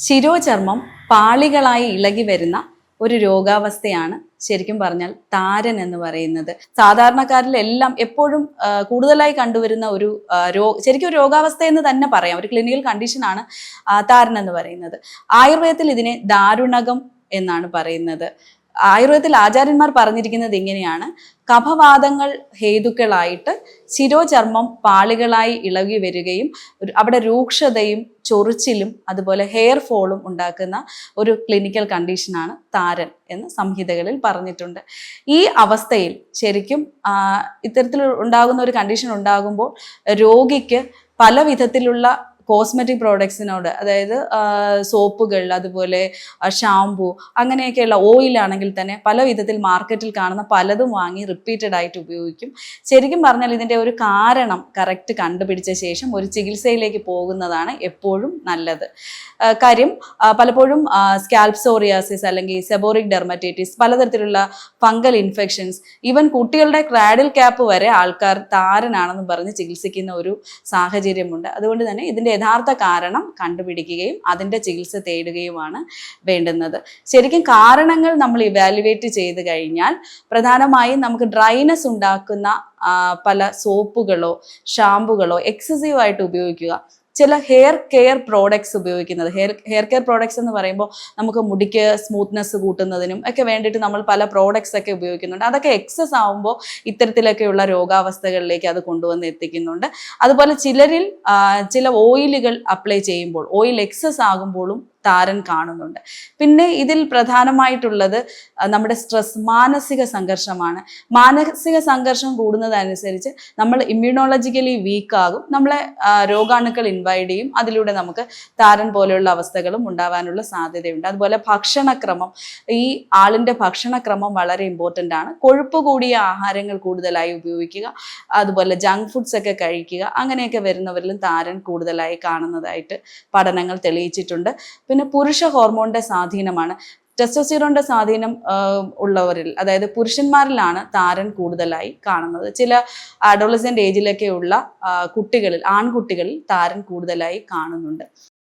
ശിരോചർമ്മം പാളികളായി ഇളകി വരുന്ന ഒരു രോഗാവസ്ഥയാണ് ശരിക്കും പറഞ്ഞാൽ താരൻ എന്ന് പറയുന്നത്. സാധാരണക്കാരിലെല്ലാം എപ്പോഴും കൂടുതലായി കണ്ടുവരുന്ന ഒരു ശരിക്കും ഒരു രോഗാവസ്ഥ എന്ന് തന്നെ പറയാം. ഒരു ക്ലിനിക്കൽ കണ്ടീഷനാണ് താരൻ എന്ന് പറയുന്നത്. ആയുർവേദത്തിൽ ഇതിനെ ദാരുണകം എന്നാണ് പറയുന്നത്. ആയുർവേദത്തിൽ ആചാര്യന്മാർ പറഞ്ഞിരിക്കുന്നത് ഇങ്ങനെയാണ്: കഫവാദങ്ങൾ ഹേതുക്കളായിട്ട് ശിരോചർമ്മം പാളികളായി ഇളകി വരികയും അവിടെ രൂക്ഷതയും ചൊറിച്ചിലും അതുപോലെ ഹെയർ ഫോളും ഉണ്ടാക്കുന്ന ഒരു ക്ലിനിക്കൽ കണ്ടീഷനാണ് താരൻ എന്ന് സംഹിതകളിൽ പറഞ്ഞിട്ടുണ്ട്. ഈ അവസ്ഥയിൽ ശരിക്കും ഇത്തരത്തിൽ ഉണ്ടാകുന്ന ഒരു കണ്ടീഷൻ ഉണ്ടാകുമ്പോൾ രോഗിക്ക് പല വിധത്തിലുള്ള കോസ്മെറ്റിക് പ്രോഡക്ട്സിനോട്, അതായത് സോപ്പുകൾ, അതുപോലെ ഷാംപൂ, അങ്ങനെയൊക്കെയുള്ള ഓയിലാണെങ്കിൽ തന്നെ പല വിധത്തിൽ മാർക്കറ്റിൽ കാണുന്ന പലതും വാങ്ങി റിപ്പീറ്റഡ് ആയിട്ട് ഉപയോഗിക്കും. ശരിക്കും പറഞ്ഞാൽ ഇതിൻ്റെ ഒരു കാരണം കറക്റ്റ് കണ്ടുപിടിച്ച ശേഷം ഒരു ചികിത്സയിലേക്ക് പോകുന്നതാണ് എപ്പോഴും നല്ലത്. കാര്യം പലപ്പോഴും സ്കാൽപ് സോറിയാസിസ് അല്ലെങ്കിൽ സെബോറിക് ഡെർമറ്റൈറ്റിസ്, പലതരത്തിലുള്ള ഫംഗൽ ഇൻഫെക്ഷൻസ്, ഈവൻ കുട്ടികളുടെ ക്രാഡിൽ ക്യാപ്പ് വരെ ആൾക്കാർ താരനാണെന്ന് പറഞ്ഞ് ചികിത്സിക്കുന്ന ഒരു സാഹചര്യമുണ്ട്. അതുകൊണ്ട് തന്നെ ഇതിൻ്റെ യഥാർത്ഥ കാരണം കണ്ടുപിടിക്കുകയും അതിൻ്റെ ചികിത്സ തേടുകയുമാണ് വേണ്ടുന്നത്. ശരിക്കും കാരണങ്ങൾ നമ്മൾ ഇവാലുവേറ്റ് ചെയ്ത് കഴിഞ്ഞാൽ പ്രധാനമായും നമുക്ക് ഡ്രൈനെസ് ഉണ്ടാക്കുന്ന പല സോപ്പുകളോ ഷാമ്പുകളോ എക്സസീവായിട്ട് ഉപയോഗിക്കുക, ചില ഹെയർ കെയർ പ്രോഡക്ട്സ് ഉപയോഗിക്കുന്നത്. ഹെയർ കെയർ പ്രോഡക്ട്സ് എന്ന് പറയുമ്പോൾ നമുക്ക് മുടിക്ക് സ്മൂത്ത്നെസ് കൂട്ടുന്നതിനും ഒക്കെ വേണ്ടിയിട്ട് നമ്മൾ പല പ്രോഡക്ട്സ് ഒക്കെ ഉപയോഗിക്കുന്നുണ്ട്. അതൊക്കെ എക്സസ് ആവുമ്പോൾ ഇത്തരത്തിലൊക്കെയുള്ള രോഗാവസ്ഥകളിലേക്ക് അത് കൊണ്ടുവന്ന് എത്തിക്കുന്നുണ്ട്. അതുപോലെ ചിലരിൽ ചില ഓയിലുകൾ അപ്ലൈ ചെയ്യുമ്പോൾ ഓയിൽ എക്സസ് ആകുമ്പോഴും താരൻ കാണുന്നുണ്ട്. പിന്നെ ഇതിൽ പ്രധാനമായിട്ടുള്ളത് നമ്മുടെ സ്ട്രെസ്, മാനസിക സംഘർഷമാണ്. മാനസിക സംഘർഷം കൂടുന്നതനുസരിച്ച് നമ്മൾ ഇമ്മ്യൂണോളജിക്കലി വീക്കാകും, നമ്മളെ രോഗാണുക്കൾ ഇൻവൈഡ് ചെയ്യും, അതിലൂടെ നമുക്ക് താരൻ പോലെയുള്ള അവസ്ഥകളും ഉണ്ടാവാനുള്ള സാധ്യതയുണ്ട്. അതുപോലെ ഭക്ഷണക്രമം, ഈ ആളിൻ്റെ ഭക്ഷണക്രമം വളരെ ഇമ്പോർട്ടൻ്റ് ആണ്. കൊഴുപ്പ് കൂടിയ ആഹാരങ്ങൾ കൂടുതലായി ഉപയോഗിക്കുക, അതുപോലെ ജങ്ക് ഫുഡ്സ് ഒക്കെ കഴിക്കുക, അങ്ങനെയൊക്കെ വരുന്നവരിലും താരൻ കൂടുതലായി കാണുന്നതായിട്ട് പഠനങ്ങൾ തെളിയിച്ചിട്ടുണ്ട്. പിന്നെ പുരുഷ ഹോർമോണിന്റെ സ്വാധീനമാണ്. ടെസ്റ്റോസ്റ്റിറോണിന്റെ സ്വാധീനം ഉള്ളവരിൽ, അതായത് പുരുഷന്മാരിലാണ് താരൻ കൂടുതലായി കാണുന്നത്. ചില അഡോളസെന്റ് ഏജിലൊക്കെയുള്ള കുട്ടികളിൽ, ആൺകുട്ടികളിൽ താരൻ കൂടുതലായി കാണുന്നുണ്ട്.